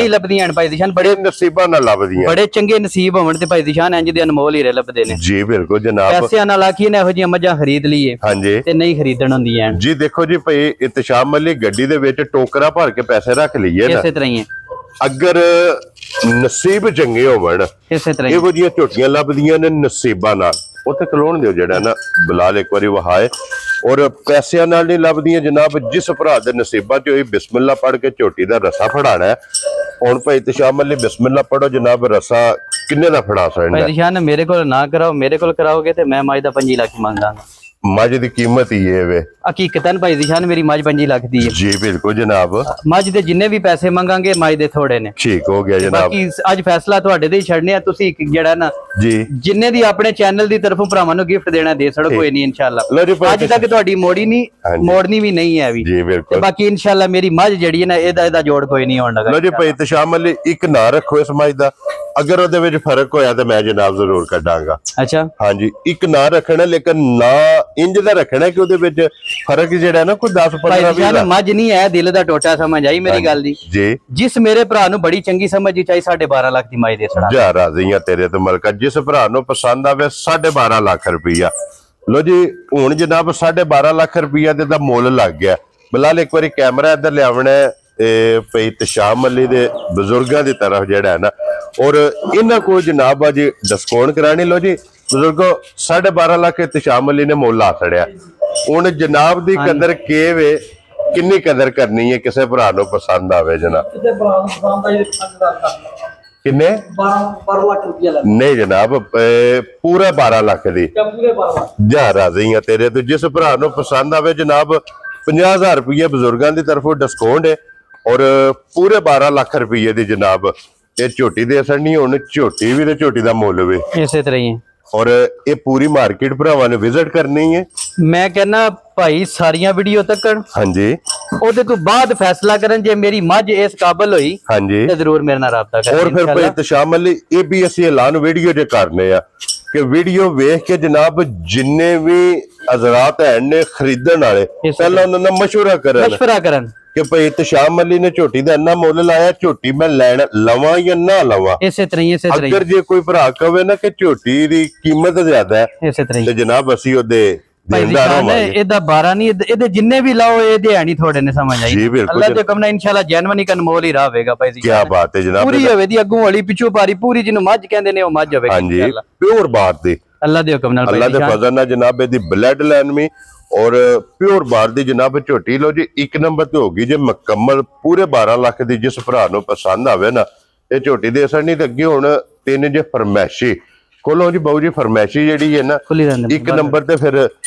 ਲੱਭਦੀਆਂ ਹਨ ਭਾਈ ਦਿਸ਼ਾਨ, ਬੜੇ ਨਸੀਬਾਂ ਨਾਲ ਲੱਭਦੀਆਂ, ਬੜੇ ਚੰਗੇ ਨਸੀਬ ਹੋਣ ਤੇ ਭਾਈ ਦਿਸ਼ਾਨ ਇੰਜ ਦੇ ਅਨਮੋਲ ਹੀਰੇ ਲੱਭਦੇ ਨੇ ਜੀ ਬਿਲਕੁਲ ਜਨਾਬ। ਪੈਸਿਆਂ ਨਾਲ ਆਖੀਏ ਨਾ ਇਹੋ ਜਿਹੀਆਂ ਮੱਝਾਂ ਖਰੀਦ ਲਈਏ ਹਾਂਜੀ ਤੇ ਨਹੀਂ ਖਰੀਦਣ ਹੁੰਦੀਆਂ ਜੀ। ਦੇਖੋ ਜੀ ਭਾਈ ਇਤਸ਼ਾਮ ਅਲੀ ਗੱਡੀ ਦੇ ਵਿੱਚ ਟੋਕਰਾ ਭਰ ਕੇ ਪੈਸੇ ਰੱਖ ਲਈਏ ਨਾ, ਇਸੇ ਤਰ੍ਹਾਂ ਹੀ ਹੈ ਅਗਰ ਨਸੀਬ ਚੰਗੇ ਹੋਵਣ ਇਸੇ ਤਰ੍ਹਾਂ ਇਹੋ ਜਿਹੀਆਂ ਝੋਟੀਆਂ ਲੱਭਦੀਆਂ ਨੇ ਨਸੀਬਾਂ ਨਾਲ। ਉੱਥੇ ਕਲੋਣ ਦਿਓ ਜਿਹੜਾ ਨਾ ਬਲਾਲ ਇੱਕ ਵਾਰੀ ਵਹਾਏ। ਔਰ ਪੈਸਿਆਂ ਨਾਲ ਨਹੀਂ ਲੱਭਦੀਆਂ ਜਨਾਬ, ਜਿਸ ਭਰਾ ਦੇ ਨਸੀਬਾਂ ਚ ਹੋਈ ਬਿਸਮਿਲ੍ਲਾ ਪੜ ਕੇ ਝੋਟੀ ਦਾ ਰਸਾ ਫੜਾਣਾ ਹੈ। ਹੁਣ ਭਾਈ ਇਤਸ਼ਾਮ ਅਲੀ ਬਿਸਮਿਲ੍ਲਾ ਪੜੋ ਜਨਾਬ, ਰਸਾ ਕਿੰਨੇ ਦਾ ਫੜਾ ਸਕਦਾ? ਭਾਈ ਦਿਸ਼ਾਨ ਮੇਰੇ ਕੋਲ ਨਾ ਕਰਾਓ, ਮੇਰੇ ਕੋਲ ਕਰਾਓਗੇ ਤੇ ਮੈਂ ਮੱਝ ਦਾ 5 ਲੱਖ ਮੰਗਾਂਗਾ। ਮੱਝ ਦੀ ਕੀਮਤ ਹੀ ਇਹ ਵੇ ਹਕੀਕਤਨ ਭਾਈ ਦਿਸ਼ਾਨ ਮੇਰੀ ਮੱਝ 5 ਲੱਖ ਦੀ ਹੈ ਜੀ ਬਿਲਕੁਲ ਜਨਾਬ। ਮੱਝ ਦੇ ਜਿੰਨੇ ਵੀ ਪੈਸੇ ਮੰਗਾਂਗੇ ਮੱਝ ਦੇ ਥੋੜੇ ਨੇ, ਠੀਕ ਹੋ ਗਿਆ ਜਨਾਬ। ਬਾਕੀ ਅੱਜ ਫੈਸਲਾ ਤੁਹਾਡੇ ਤੇ ਹੀ ਛੱਡਨੇ ਆ, ਤੁਸੀਂ ਜਿਹੜਾ ਨਾ ਜੀ ਜਿੰਨੇ ਦੀ ਆਪਣੇ ਚੈਨਲ ਦੀ ਤਰਫੋਂ ਭਰਾਵਾਂ ਨੂੰ ਗਿਫਟ ਦੇਣਾ ਦੇ ਸੜੋ, ਕੋਈ ਨਹੀਂ ਇਨਸ਼ਾਅੱਲਾ। ਅੱਜ ਤੱਕ ਤੁਹਾਡੀ ਮੋੜਨੀ ਵੀ ਨਹੀਂ ਹੈ ਵੀ ਜੀ ਬਿਲਕੁਲ। ਬਾਕੀ ਇਨਸ਼ਾਅੱਲਾ ਮੇਰੀ ਮੱਝ ਜਿਹੜੀ ਹੈ ਨਾ ਇਹਦਾ ਜੋੜ ਕੋਈ ਨਹੀਂ ਹੋਣ ਲੱਗਾ। ਲੋ ਜੀ ਭਾਈ ਇਤਸ਼ਾਮ ਅਲੀ ਇੱਕ ਨਾ ਰੱਖੋ ਇਸ ਮੱਝ ਦਾ, ਅਗਰ ਉਹਦੇ ਵਿੱਚ ਫਰਕ ਹੋਇਆ ਤਾਂ ਮੈਂ ਜਨਾਬ ਜ਼ਰੂਰ ਕੱਢਾਂਗਾ। ਅੱਛਾ ਹਾਂਜੀ ਇੱਕ ਨਾ ਰੱਖਣਾ, ਲੇਕਿਨ ਨਾ ਇੰਜ ਦਾ ਰੱਖਣਾ ਕਿ ਉਹਦੇ ਵਿੱਚ ਫਰਕ ਜਿਹੜਾ ਨਾ ਕੋਈ 10-15 ਭਾਈ ਮੱਝ ਨਹੀਂ ਹੈ, ਦਿਲ ਦਾ ਟੋਟਾ ਸਮਝ ਆਈ ਮੇਰੀ ਗੱਲ ਦੀ ਜੀ। ਜਿਸ ਮੇਰੇ ਭਰਾ ਨੂੰ ਬੜੀ ਚੰਗੀ ਸਮਝ ਚਾਹੀ 12.5 ਲੱਖ ਦੀ ਮੱਝ ਦੇ ਸੜਾ ਜਾ ਰਾਜ਼ੀਆਂ ਤੇਰੇ ਤੇ ਮਲਕਾ, ਜਿਸ ਭਰਾ ਨੂੰ ਪਸੰਦ ਆਵੇ 12.5 ਲੱਖ ਰੁਪਈਆ। ਲੋ ਜੀ ਹੁਣ ਜਨਾਬ 12.5 ਲੱਖ ਰੁਪਈਆ ਦੇ ਦਾ ਮੁੱਲ ਲੱਗ ਗਿਆ। ਬਲਾਲ ਇੱਕ ਵਾਰੀ ਕੈਮਰਾ ਇੱਧਰ ਲਿਆਵਣਾ ਇਹ ਭਾਈ ਇਤਸ਼ਾਮ ਅਲੀ ਦੇ ਬਜ਼ੁਰਗਾਂ ਦੀ ਤਰਫ ਜਿਹੜਾ ਹੈ ਨਾ, ਔਰ ਇਹਨਾਂ ਕੋਲ ਜਨਾਬ ਅੱਜ ਡਿਸਕਾਊਂਟ ਕਰਾਣੀ। ਲੋ ਜੀ ਬਜ਼ੁਰਗੋ 12.5 ਲੱਖ ਇਤਸ਼ਾਮ ਅਲੀ ਨੇ ਮੁੱਲ ਆ ਛੜਿਆ। ਹੁਣ ਜਨਾਬ ਦੀ ਕਦਰ ਕਿਵੇਂ ਕਿੰਨੀ ਕਦਰ ਕਰਨੀ ਹੈ ਕਿਸੇ ਭਰਾ ਨੂੰ ਪਸੰਦ ਆਵੇ ਜਨਾਬ? ਕਿੰਨੇ 12 ਲੱਖ ਰੁਪਇਆ ਨਹੀਂ ਜਨਾਬ ਪੂਰਾ 12 ਲੱਖ ਦੀ ਜਾ ਰਾਜ਼ੀ ਆ ਤੇਰੇ ਤੋਂ। ਜਿਸ ਭਰਾ ਨੂੰ ਪਸੰਦ ਆਵੇ ਜਨਾਬ 50,000 ਰੁਪਏ ਬਜ਼ੁਰਗਾਂ ਦੀ ਤਰਫੋਂ ਡਿਸਕਾਊਂਟ ਹੈ ਔਰ ਪੂਰੇ 12 ਲੱਖ ਰੁਪਏ ਦੀ ਜਨਾਬ ਇਹ ਝੋਟੀ ਦੇ ਅਸਰ ਨਹੀਂ। ਹੁਣ ਝੋਟੀ ਵੀ ਤੇ ਝੋਟੀ ਦਾ ਮੁੱਲ ਵੀ ਇਸੇ ਤਰ੍ਹਾਂ ਹੀ ਔਰ ਇਹ ਪੂਰੀ ਮਾਰਕੀਟ ਭਰਾਵਾਂ ਨੇ ਵਿਜ਼ਿਟ ਕਰਨੀ ਹੈ। ਮੈਂ ਕਹਿੰਦਾ ਭਾਈ ਸਾਰੀਆਂ ਵੀਡੀਓ ਤੱਕਣ ਹਾਂਜੀ ਉਹਦੇ ਤੋਂ ਬਾਅਦ ਫੈਸਲਾ ਕਰਨ, ਜੇ ਮੇਰੀ ਮੱਝ ਇਸ ਕਾਬਲ ਹੋਈ ਹਾਂਜੀ ਤੇ ਜ਼ਰੂਰ ਮੇਰੇ ਨਾਲ ਰਾਬਤਾ ਕਰੇ। ਔਰ ਫਿਰ ਭਾਈ ਇਤਸ਼ਾਮ ਅਲੀ ਇਹ ਵੀ ਅਸੀਂ ਐਲਾਨ ਵੀਡੀਓ ਜੇ ਕਰਨੇ ਆ ਕਿ ਵੀਡੀਓ ਵੇਖ ਕੇ ਜਨਾਬ ਜਿੰਨੇ ਵੀ ਹਜ਼ਰਾਤ ਹੈ ਨੇ ਖਰੀਦਣ ਵਾਲੇ ਪਹਿਲਾਂ ਉਹਨਾਂ ਨਾਲ ਮਸ਼ਵਰਾ ਕਰਨ ਕਿ ਭਾਈ ਇਤਸ਼ਾਮ ਅਲੀ ਨੇ ਝੋਟੀ ਦਾ ਇੰਨਾ ਮੁੱਲ ਲਾਇਆ, ਝੋਟੀ ਮੈਂ ਲੈਣ ਲਵਾਂ ਜਾਂ ਨਾ ਲਵਾਂ। ਇਸੇ ਤਰ੍ਹਾਂ ਹੀ ਅਗਰ ਜੇ ਕੋਈ ਭਰਾ ਕਵੇ ਨਾ ਕਿ ਝੋਟੀ ਦੀ ਕੀਮਤ ਜ਼ਿਆਦਾ ਹੈ ਇਸੇ ਤਰ੍ਹਾਂ ਤੇ ਜਨਾਬ ਅਸੀਂ ਉਹਦੇ ਦੇਣਦਾਰ ਹੋਵਾਂਗੇ। ਇਹਦਾ 12 ਨਹੀਂ, ਇਹਦੇ ਜਿੰਨੇ ਵੀ ਲਾਓ ਇਹਦੇ ਹੈ ਨਹੀਂ ਥੋੜੇ ਨੇ, ਸਮਝ ਆਈ? ਅੱਲਾਹ ਦੇ ਹੁਕਮ ਨਾਲ ਇਨਸ਼ਾਅੱਲਾ ਜੈਨੂਇਨ ਹੀ ਕਨਮੋਲ ਹੀ ਰਾਵੇਗਾ ਭਾਈ ਜੀ। ਕੀ ਬਾਤ ਹੈ ਜਨਾਬ, ਪੂਰੀ ਹੋਵੇ ਦੀ ਅੱਗੋਂ ਵਾਲੀ ਪਿੱਛੋਂ ਪਾਰੀ ਪੂਰੀ ਜਿਹਨੂੰ ਮੱਝ ਕਹਿੰਦੇ ਨੇ ਉਹ ਮੱਝ ਹੋਵੇ ਹਾਂਜੀ ਪਿਓਰ ਬਾਤ ਦੀ ਅੱਲਾਹ ਦੇ ਹੁਕਮ ਨਾਲ। ਅੱਲਾਹ ਦੇ ਫਜ਼ਲ ਨਾਲ ਜਨਾਬ ਇਹਦੀ ਬਲੱਡ ਲਾਈਨ ਵੀ ਔਰ ਪਿਓਰ ਬਾਰ ਦੀ ਜਨਾਬ ਝੋਟੀ। ਲੋ ਜੀ ਇੱਕ ਨੰਬਰ ਤੇ ਹੋਗੀ ਜੇ ਮੁਕੰਮਲ ਪੂਰੇ 12 ਲੱਖ ਦੀ। ਜਿਸ ਭਰਾ ਨੂੰ ਪਸੰਦ ਆਵੇ ਨਾ ਇਹ ਝੋਟੀ ਦੇ ਅਸਰ ਨਹੀਂ ਤੇ ਅੱਗੇ ਹੁਣ ਤਿੰਨ ਜੇ ਫਰਮੈਸ਼ੀ ਖੋਲੋ ਜੀ ਬਾਊ ਜੀ ਫਰਮੈਸ਼ੀ ਜਿਹੜੀ ਹੈ ਨਾ ਖੁੱਲੀ ਰਹਿੰਦੇ ਇੱਕ ਨੰਬਰ ਤੇ ਫਿਰ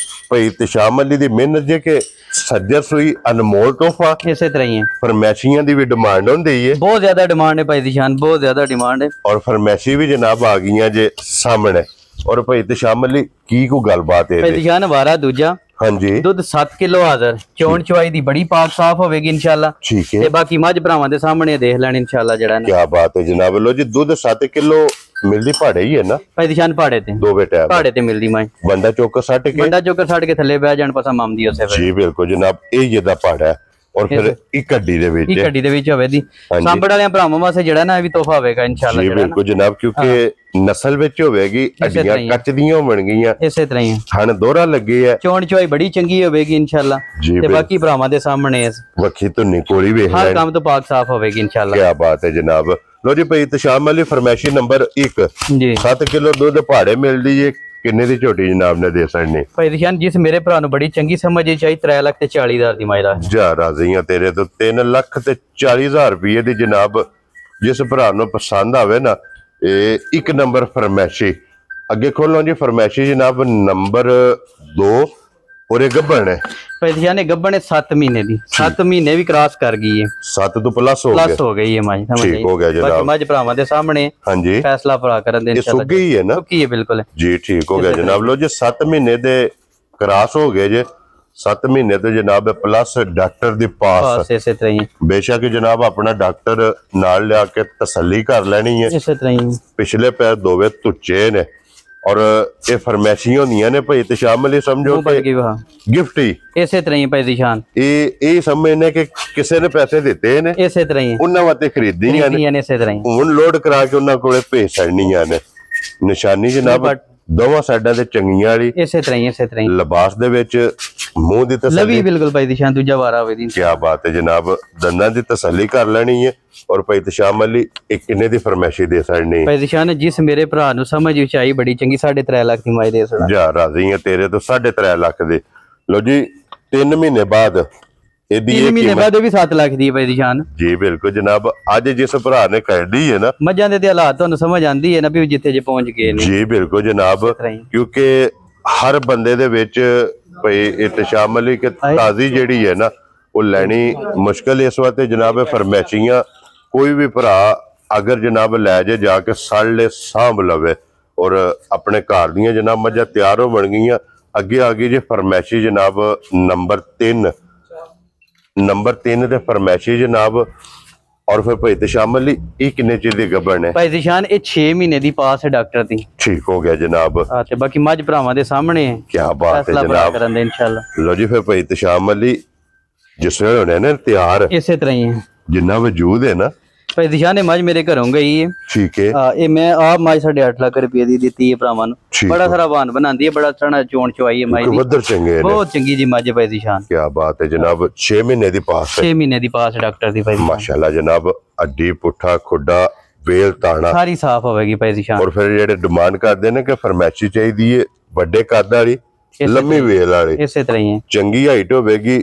ਭਾਈ ਇਤਸ਼ਾਮ ਅਲੀ ਦੀ ਮਿਹਨਤ ਜੇ ਕਿ ਸੱਜਰ ਸੂਈ ਅਨਮੋਲ ਤੋਹਫਾ ਇਸੇ ਤਰ੍ਹਾਂ ਹੀ ਹੈ ਫਰਮੈਸ਼ੀਆਂ ਦੀ ਵੀ ਡਿਮਾਂਡ ਹੁੰਦੀ ਹੈ ਬਹੁਤ ਜ਼ਿਆਦਾ ਡਿਮਾਂਡ ਹੈ ਭਾਈ ਦੀ ਸ਼ਾਨ ਬਹੁਤ ਜ਼ਿਆਦਾ ਡਿਮਾਂਡ ਹੈ ਔਰ ਫਰਮੈਸ਼ੀ ਵੀ ਜਨਾਬ ਆ ਗਈਆਂ ਜੇ ਸਾਹਮਣੇ ਔਰ ਭਾਈ ਇਤਸ਼ਾਮ ਅਲੀ ਕੀ ਕੋ ਗੱਲਬਾਤ ਹੈ ਭਾਈ ਦੀ ਸ਼ਾਨ ਵਾਰਾ ਦੂਜਾ ਹਾਂਜੀ ਦੁੱਧ 7 ਕਿਲੋ ਹਾਜ਼ਰ ਚੋਣ ਚਵਾਈ ਦੀ ਬੜੀ ਪਾਕ ਸਾਫ ਹੋਵੇਗੀ ਇਨਸ਼ਾਅੱਲਾ ਠੀਕ ਹੈ ਤੇ ਬਾਕੀ ਮੱਝ ਭਰਾਵਾਂ ਦੇ ਸਾਹਮਣੇ ਦੇਖ ਲੈਣ ਇਨਸ਼ਾਅੱਲਾ ਜਿਹੜਾ ਨਾ ਕੀ ਬਾਤ ਹੈ ਜਨਾਬ ਲੋ ਜੀ ਦੁੱਧ 7 ਕਿਲੋ ਮਿਲਦੀ ਪਹਾੜੇ ਹੀ ਹੈ ਨਾ ਭਾਈ ਦੀ ਸ਼ਾਨ ਪਹਾੜੇ ਤੇ ਦੋ ਬੇਟਾ ਪਹਾੜੇ ਤੇ ਮਿਲਦੀ ਮਾਂ ਬੰਦਾ ਚੌਕ ਸੱਟ ਕੇ ਵੱਡਾ ਚੋਕਰ ਛੱਡ ਕੇ ਥੱਲੇ ਬਹਿ ਜਾਣ ਪਸਾ ਮਾਮਦੀ ਉਸੇ ਵੇ ਜੀ ਬਿਲਕੁਲ ਜਨਾਬ ਇਹ ਜਿਹਦਾ ਪਹਾੜਾ ਹੈ ਔਰ ਫਿਰ ਇੱਕ ਗੱਡੀ ਦੇ ਵਿੱਚ ਇਹ ਗੱਡੀ ਦੇ ਵਿੱਚ ਹੋਵੇ ਦੀ ਹਾਂਜੀ। ਸਾਂਭੜ ਵਾਲਿਆਂ ਭਰਾਵਾਂ ਵਾਸਤੇ ਜਿਹੜਾ ਨਾ ਇਹ ਵੀ ਤੋਹਫਾ ਹੋਵੇਗਾ ਇਨਸ਼ਾਅੱਲਾ ਜੀ ਜਿਹੜਾ ਨਾ ਬਿਲਕੁਲ ਜਨਾਬ ਕਿਉਂਕਿ ਨਸਲ ਵਿੱਚ ਹੋਵੇਗੀ ਹੱਡੀਆਂ ਤਰ੍ਹਾਂ ਹੀ ਹੈ। ਕੱਚ ਦੀਆਂ ਬਣ ਗਈਆਂ ਇਸੇ ਤਰ੍ਹਾਂ ਹੀ ਹੈ। ਥਣ ਦੋਹਰਾ ਲੱਗੇ ਆ ਚੋਣ ਚਵਾਈ ਬੜੀ ਚੰਗੀ ਹੋਵੇਗੀ ਇਨਸ਼ਾਅੱਲਾ ਜੀ ਤੇ ਬਿਲਕੁਲ ਬਾਕੀ ਭਰਾਵਾਂ ਦੇ ਸਾਹਮਣੇ ਵੱਖੀ ਧੁੰਨੀ ਕੋਲੀ ਵੇਖ ਹਰ ਲੈਣ ਕੰਮ ਤੋਂ ਪਾਕ ਸਾਫ ਹੋਵੇਗੀ ਇਨਸ਼ਾਅੱਲਾ ਕੀ ਬਾਤ ਹੈ ਜਨਾਬ ਲੋ ਜੀ ਭਾਈ ਇਤਸ਼ਾਮ ਅਲੀ ਫਰਮੈਸ਼ੀ ਨੰਬਰ 1 ਜੀ 7 ਕਿਲੋ ਦੁੱਧ ਪਹਾੜੇ ਮਿਲਦੀ ਏ ਕਿੰਨੇ ਦੀ ਝੋਟੀ ਜਨਾਬ ਨੇ ਦੇ ਸਕਣੀ ਭਾਈ ਦਿਸ਼ਾਨ ਜਿਸ ਮੇਰੇ ਭਰਾ ਨੂੰ ਬੜੀ ਚੰਗੀ ਸਮਝ ਚਾਹੀ 3,40,000 ਦੀ ਮਾਇਰਾ ਜਾ ਰਾਜ਼ੀਆਂ ਤੇਰੇ ਤੋਂ 3,40,000 ਰੁਪਏ ਦੀ ਜਨਾਬ ਜਿਸ ਭਰਾ ਨੂੰ ਪਸੰਦ ਆਵੇ ਨਾ ਇਹ ਇੱਕ ਨੰਬਰ ਫਰਮੈਸ਼ੀ ਅੱਗੇ ਖੋਲੋ ਜੀ ਫਰਮੈਸ਼ੀ ਜਨਾਬ ਨੰਬਰ 2 ਔਰ ਇਹ ਗੱਭਣ ਹੈ ਭਾਈ ਦਿਸ਼ਾਨ ਇਹ ਗੱਭਣ 7 ਮਹੀਨੇ ਦੀ 7 ਮਹੀਨੇ ਵੀ ਕ੍ਰਾਸ ਕਰ ਗਈ ਹੈ 7 ਤੋਂ ਪਲੱਸ ਹੋ ਗਿਆ ਪਲੱਸ ਹੋ ਗਈ ਹੈ ਮੱਝ ਸਮਝ ਠੀਕ ਹੋ ਗਿਆ ਬਾਕੀ ਜਨਾਬ ਮੱਝ ਭਰਾਵਾਂ ਦੇ ਸਾਹਮਣੇ ਹਾਂਜੀ ਫੈਸਲਾ ਭਰਾ ਕਰਨ ਦੇ ਇਹ ਇਨਸ਼ਾਅੱਲਾ ਸੁੱਕ ਗਈ ਹੈ ਨਾ ਸੁੱਕੀ ਹੈ ਬਿਲਕੁਲ ਜੀ ਠੀਕ ਹੋ ਗਿਆ ਜਨਾਬ ਲੋ ਜੀ 7 ਮਹੀਨੇ ਦੇ ਕ੍ਰਾਸ ਹੋ ਗਏ ਜੇ 7 ਮਹੀਨੇ ਤੇ ਜਨਾਬ ਪਲੱਸ ਡਾਕਟਰ ਦੀ ਪਾਸ ਬਸ ਇਸੇ ਤਰ੍ਹਾਂ ਹੀ ਬੇਸ਼ੱਕ ਜਨਾਬ ਆਪਣਾ ਡਾਕਟਰ ਨਾਲ ਲਿਆ ਕੇ ਤਸੱਲੀ ਕਰ ਲੈਣੀ ਹੈ ਇਸੇ ਤਰ੍ਹਾਂ ਹੀ ਪਿਛਲੇ ਪੈਰ ਦੋਵੇਂ ਤੁੱਚੇ ਨੇ ਔਰ ਇਹ ਫਰਮੈਸ਼ੀਆਂ ਹੁੰਦੀਆਂ ਨੇ ਭਾਈ ਇਤਸ਼ਾਮ ਅਲੀ ਸਮਝੋ ਉਹ ਬਣ ਕਿ ਗਈ ਵਾਹ ਗਿਫਟ ਹੀ ਇਸੇ ਤਰ੍ਹਾਂ ਹੀ ਭਾਈ ਦਿਸ਼ਾਨ ਇਹ ਸਮਝਨੇ ਕਿ ਕਿਸੇ ਨੇ ਪੈਸੇ ਦਿੱਤੇ ਨੇ ਇਸੇ ਤਰ੍ਹਾਂ ਹੀ ਉਹਨਾਂ ਵਾਸਤੇ ਖਰੀਦੀਆਂ ਨੇ ਨੇ ਇਸੇ ਤਰ੍ਹਾਂ ਹੀ ਹੁਣ ਲੋਡ ਕਰਾ ਕੇ ਉਹਨਾਂ ਕੋਲੇ ਭੇਜ ਛੱਡਣੀਆਂ ਨੇ ਨਿਸ਼ਾਨੀ ਜਨਾਬ ਦੋਵਾਂ ਸਾਈਡਾਂ ਤੇ ਚੰਗੀਆਂ ਵਾਲੀ ਇਸੇ ਤਰ੍ਹਾਂ ਹੀ ਲਿਬਾਸ ਦੇ ਵਿੱਚ ਮੂੰਹ ਦੀ ਤਸੱਲੀ ਲਵੀ ਬਿਲਕੁਲ ਭਾਈ ਦਿਸ਼ਾਨ ਦੂਜਾ ਵਾਰਾ ਹੋਵੇ ਦੀ ਕੀ ਬਾਤ ਹੈ ਜਨਾਬ ਦੰਦਾਂ ਦੀ ਤਸੱਲੀ ਕਰ ਲੈਣੀ ਹੈ ਔਰ ਭਾਈ ਇਤਸ਼ਾਮ ਅਲੀ ਇਹ ਕਿੰਨੇ ਦੀ ਫਰਮਾਇਸ਼ੀ ਦੇ ਸਕਣੀ ਭਾਈ ਦਿਸ਼ਾਨ ਜਿਸ ਮੇਰੇ ਭਰਾ ਨੂੰ ਸਮਝ ਵਿੱਚ ਆਈ ਬੜੀ ਚੰਗੀ 3.5 ਲੱਖ ਦੀ ਮਾਈ ਦੇ ਸਕਦਾ ਜਾ ਰਾਜ਼ੀ ਹੈ ਤੇਰੇ ਤੋਂ 3.5 ਲੱਖ ਦੇ ਲੋ ਜੀ 3 ਮਹੀਨੇ ਬਾਅਦ ਇਹਦੀ 3 ਮਹੀਨੇ ਬਾਅਦ ਇਹ ਵੀ 7 ਲੱਖ ਦੀ ਭਾਈ ਦਿਸ਼ਾਨ ਜੀ ਬਿਲਕੁਲ ਜਨਾਬ ਅੱਜ ਜਿਸ ਭਰਾ ਨੇ ਕੱਢੀ ਹੈ ਨਾ ਮੱਝਾਂ ਦੇ ਤੇ ਹਾਲਾਤ ਤੁਹਾਨੂੰ ਸਮਝ ਆਂਦੀ ਹੈ ਨਾ ਵੀ ਜਿੱਥੇ ਜੇ ਪਹੁੰਚ ਗਏ ਨੇ ਜੀ ਬਿਲਕੁਲ ਜਨਾਬ ਕਿਉਂਕਿ ਹਰ ਬੰਦੇ ਦੇ ਵਿੱਚ ਭਾਈ ਇਤਸ਼ਾਮ ਅਲੀ ਕਿ ਤਾਜ਼ੀ ਜਿਹੜੀ ਹੈ ਨਾ ਉਹ ਲੈਣੀ ਮੁਸ਼ਕਲ ਇਸ ਵਾਸਤੇ ਜਨਾਬ ਫਰਮੈਸ਼ੀਆਂ ਕੋਈ ਵੀ ਭਰਾ ਅਗਰ ਜਨਾਬ ਲੈ ਜਾ ਕੇ ਸਾਲੇ ਸਾਂਭ ਲਵੇ ਔਰ ਆਪਣੇ ਘਰ ਦੀਆਂ ਜਨਾਬ ਮੱਝਾਂ ਤਿਆਰ ਹੋ ਬਣ ਗਈਆਂ ਅੱਗੇ ਆ ਗਈ ਜੇ ਫਰਮੈਸ਼ੀ ਜਨਾਬ ਨੰਬਰ 3 ਤੇ ਫਰਮੈਸ਼ੀ ਜਨਾਬ ਔਰ ਫਿਰ ਭਾਈ ਇਤਸ਼ਾਮ ਅਲੀ ਇਹ ਕਿੰਨੇ ਚਿਰ ਦੀ ਗੱਭਣ ਹੈ ਭਾਈ ਦਿਸ਼ਾਨ ਇਹ 6 ਮਹੀਨੇ ਦੀ ਪਾਸ ਹੈ ਡਾਕਟਰ ਦੀ ਠੀਕ ਹੋ ਗਿਆ ਜਨਾਬ ਹਾਂ ਤੇ ਬਾਕੀ ਮੱਝ ਭਰਾਵਾਂ ਦੇ ਸਾਹਮਣੇ ਹੈ ਕੀ ਬਾਤ ਹੈ ਫੈਸਲਾ ਭਰਾ ਜਨਾਬ ਕਰਨ ਦੇ ਇਨਸ਼ਾਅੱਲਾ ਲੋ ਜੀ ਫਿਰ ਭਾਈ ਇਤਸ਼ਾਮ ਅਲੀ ਜਿਸ ਵੇਲੇ ਹੋਣੇ ਨੇ ਤਿਆਰ ਇਸੇ ਤਰ੍ਹਾਂ ਹੀ ਹੈ ਜਿੰਨਾ ਵਜੂਦ ਹੈ ਨਾ ਭਾਈ ਦਿਸ਼ਾਨ ਇਹ ਮੱਝ ਮੇਰੇ ਘਰੋਂ ਗਈ ਹੈ ਠੀਕ ਹੈ ਇਹ ਮੈਂ ਆਪ ਮੱਝ 8.5 ਲੱਖ ਰੁਪਏ ਦੀ ਦਿੱਤੀ ਹੈ ਭਰਾਵਾਂ ਨੂੰ ਠੀਕ ਬੜਾ ਸਾਰਾ ਵਾਹਨ ਬਣਾਉਂਦੀ ਹੈ ਬੜਾ ਸੋਹਣਾ ਚੋਣ ਚਵਾਈ ਹੈ ਮੱਝ ਦੀ ਵੱਧਰ ਚੰਗੇ ਨੇ ਬਹੁਤ ਚੰਗੀ ਜੀ ਮੱਝ ਭਾਈ ਦਿਸ਼ਾਨ ਕੀ ਬਾਤ ਹੈ ਜਨਾਬ 6 ਮਹੀਨੇ ਦੀ ਪਾਸ ਹੈ 6 ਮਹੀਨੇ ਦੀ ਪਾਸ ਡਾਕਟਰ ਦੀ ਭਾਈ ਦਿਸ਼ਾਨ। ਮਾਸ਼ਾਅੱਲਾ ਜਨਾਬ ਅੱਡੀ ਪੁੱਠਾ ਖੁੱਡਾ ਵੇਲ ਤਾਣਾ ਸਾਰੀ ਸਾਫ ਹੋਵੇਗੀ ਭਾਈ ਦਿਸ਼ਾਨ ਔਰ ਫਿਰ ਜਿਹੜੇ ਡਿਮਾਂਡ ਕਰਦੇ ਨੇ ਕਿ ਫਰਮੈਸ਼ੀ ਚਾਹੀਦੀ ਹੈ ਵੱਡੇ ਕੱਦ ਵਾਲੀ ਲੰਮੀ ਵੇਲ ਵਾਲੀ ਇਸੇ ਤਰ੍ਹਾਂ ਹੀ ਹੈ ਚੰਗੀ ਹਾਈਟ ਹੋਵੇਗੀ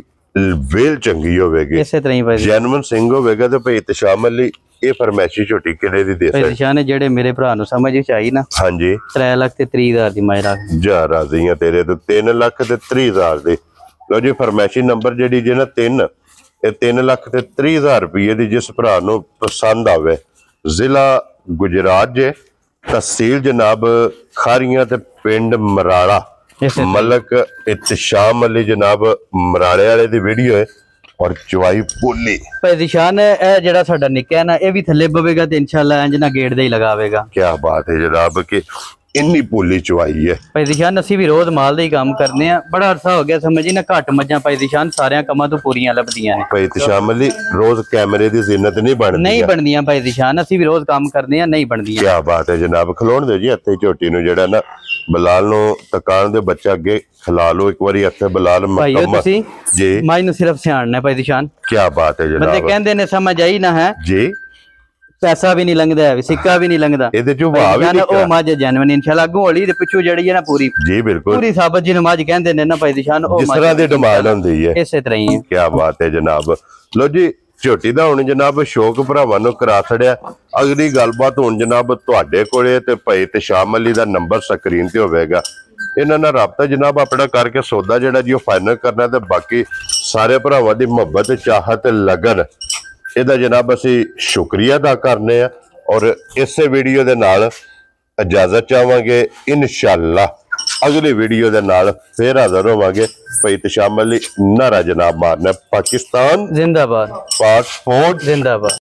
ਵੇਲ ਚੰਗੀ ਹੋਵੇਗੀ ਇਸੇ ਤਰ੍ਹਾਂ ਹੀ ਭਾਈ ਜੈਨੂਇਨ ਸਿੰਘ ਹੋਵੇਗਾ ਤੇ ਭਾਈ ਇਤਸ਼ਾਮ ਅਲੀ ਇਹ ਫਰਮੈਸ਼ੀ ਝੋਟੀ ਕਿਹੜੇ ਦੀ ਦੇ ਭਾਈ ਸਕਦੇ ਦਿਸ਼ਾਨ ਜਿਹੜੇ ਮੇਰੇ ਭਰਾ ਨੂੰ ਸਮਝ ਵਿੱਚ ਆਈ ਨਾ ਹਾਂਜੀ 3 ਲੱਖ ਤੇ 30,000 ਦੀ ਮਾਇਰਾ ਜਾ ਰਾਜ਼ੀਆਂ ਤੇਰੇ ਤੋਂ 3 ਲੱਖ ਤੇ 30,000 ਦੇ ਲੋ ਜੀ ਫਰਮੈਸ਼ੀ ਨੰਬਰ ਜਿਹੜੀ ਜੇ ਨਾ 3 ਇਹ 3 ਲੱਖ ਤੇ 30,000 ਰੁਪਏ ਦੀ ਜਿਸ ਭਰਾ ਨੂੰ ਪਸੰਦ ਆਵੇ ਜ਼ਿਲ੍ਹਾ ਗੁਜਰਾਤ ਜੇ ਤਹਿਸੀਲ ਜਨਾਬ ਖਾਰੀਆਂ ਤੇ ਪਿੰਡ ਮਰਾੜਾ ਮਲਕ ਇਤਸ਼ਾਮ ਅਲੀ ਜਨਾਬ ਮਰਾੜੇ ਵਾਲੇ ਦੀ ਵੀਡੀਓ ਹੈ ਔਰ ਚਵਾਈ ਪੋਲੀ ਭਾਈ ਦਿਸ਼ਾਨ ਇਹ ਜਿਹੜਾ ਸਾਡਾ ਨਿੱਕਾ ਹੈ ਨਾ ਇਹ ਵੀ ਥੱਲੇ ਬਵੇਗਾ ਤੇ ਇਨਸ਼ਾਅੱਲਾ ਇੰਜ ਨਾ ਗੇਟ ਦੇ ਹੀ ਲਗਾਵੇਗਾ ਕੀ ਬਾਤ ਹੈ ਜਨਾਬ ਕਿ ਇੰਨੀ ਪੋਲੀ ਚਵਾਈ ਹੈ ਭਾਈ ਦਿਸ਼ਾਨ ਅਸੀਂ ਵੀ ਰੋਜ਼ ਮਾਲ ਦਾ ਹੀ ਕੰਮ ਕਰਨੇ ਆ ਬੜਾ ਅਰਸਾ ਹੋ ਗਿਆ ਸਮਝੀ ਨਾ ਘੱਟ ਮੱਝਾਂ ਭਾਈ ਦਿਸ਼ਾਨ ਸਾਰਿਆਂ ਕੰਮਾਂ ਤੋਂ ਪੂਰੀਆਂ ਲੱਭਦੀਆਂ ਨੇ ਭਾਈ ਇਤਸ਼ਾਮ ਅਲੀ ਰੋਜ਼ ਕੈਮਰੇ ਦੀ ਜ਼ਿੰਨਤ ਨਹੀਂ ਬਣਦੀਆਂ ਭਾਈ ਦਿਸ਼ਾਨ ਅਸੀਂ ਵੀ ਰੋਜ਼ ਕੰਮ ਕਰਦੇ ਆ ਨਹੀਂ ਬਣਦੀਆਂ ਕੀ ਬਾਤ ਹੈ ਜਨਾਬ ਖਲੋਣ ਦੇ ਜੀ ਹੱਥੇ ਝੋਟੀ ਨੂੰ ਜਿਹੜਾ ਨਾ ਬਲਾਲ ਨੂੰ ਤਕਾਨ ਦੇ ਬੱਚਾ ਅੱਗੇ ਖਿਲਾ ਲਓ ਇੱਕ ਵਾਰੀ ਹੱਥੇ ਬਲਾਲ ਭਾਈਓ ਤੁਸੀਂ ਜੀ ਮਾਈ ਨੂੰ ਸਿਰਫ ਸਿਆਣਨਾ ਭਾਈ ਦਿਸ਼ਾਨ ਕੀ ਬਾਤ ਹੈ ਜਨਾਬ ਬੰਦੇ ਕਹਿੰਦੇ ਨੇ ਸਮਝ ਆਈ ਨਾ ਹੈ ਜੀ ਪੈਸਾ ਵੀ ਨਹੀਂ ਲੰਘਦਾ ਹੈ ਸਿੱਕਾ ਵੀ ਨਹੀਂ ਲੰਘਦਾ ਇਹਦੇ ਚੋਂ ਵਾਹ ਵੀ ਨਹੀਂ ਉਹ ਮੱਝ ਜੈਨੂਇਨ ਇਨਸ਼ਾਅੱਲਾ ਅੱਗੋਂ ਹੋਲੀ ਤੇ ਪਿੱਛੋਂ ਜਿਹੜੀ ਹੈ ਨਾ ਪੂਰੀ ਜੀ ਬਿਲਕੁਲ ਪੂਰੀ ਸਾਬਤ ਜਿਹਨੂੰ ਮੱਝ ਕਹਿੰਦੇ ਨੇ ਨਾ ਭਾਈ ਦਿਸ਼ਾਨ ਉਹ ਜਿਸ ਤਰ੍ਹਾਂ ਦੀ ਡਿਮਾਂਡ ਹੁੰਦੀ ਹੈ ਇਸੇ ਤਰ੍ਹਾਂ ਹੀ ਹੈ ਕੀ ਬਾਤ ਹੈ ਜਨਾਬ ਲੋ ਜੀ ਝੋਟੀ ਦਾ ਹੁਣ ਜਨਾਬ ਸ਼ੌਕ ਭਰਾਵਾਂ ਨੂੰ ਕਰਾ ਛੜਿਆ। ਅਗਲੀ ਗੱਲਬਾਤ ਹੁਣ ਜਨਾਬ ਤੁਹਾਡੇ ਕੋਲੇ ਤੇ ਭਾਈ ਇਤਸ਼ਾਮ ਅਲੀ ਦਾ ਨੰਬਰ ਸਕਰੀਨ ਤੇ ਹੋਵੇਗਾ। ਇਹਨਾਂ ਨਾਲ ਰਾਬਤਾ ਜਨਾਬ ਆਪਣਾ ਕਰਕੇ ਸੌਦਾ ਜਿਹੜਾ ਜੀ ਉਹ ਫਾਈਨਲ ਕਰਨਾ। ਤੇ ਬਾਕੀ ਸਾਰੇ ਭਰਾਵਾਂ ਦੀ ਮੁਹੱਬਤ ਚਾਹਤ ਲਗਨ ਇਹਦਾ ਜਨਾਬ ਅਸੀਂ ਸ਼ੁਕਰੀਆ ਅਦਾ ਕਰਨੇ ਆ। ਔਰ ਇਸੇ ਵੀਡੀਓ ਦੇ ਨਾਲ ਇਜਾਜ਼ਤ ਚਾਹਾਂਗੇ। ਇਨਸ਼ਾਅੱਲਾ ਅਗਲੀ ਵੀਡੀਓ ਦੇ ਨਾਲ ਫੇਰ ਹਾਜ਼ਰ ਹੋਵਾਂਗੇ। ਭਾਈ ਇਤਸ਼ਾਮ ਅਲੀ ਨਾਰਾ ਜਨਾਬ ਮਾਰਨਾ। ਪਾਕਿਸਤਾਨ जिंदाबाद, ਪਾਸਪੋਰਟ जिंदाबाद।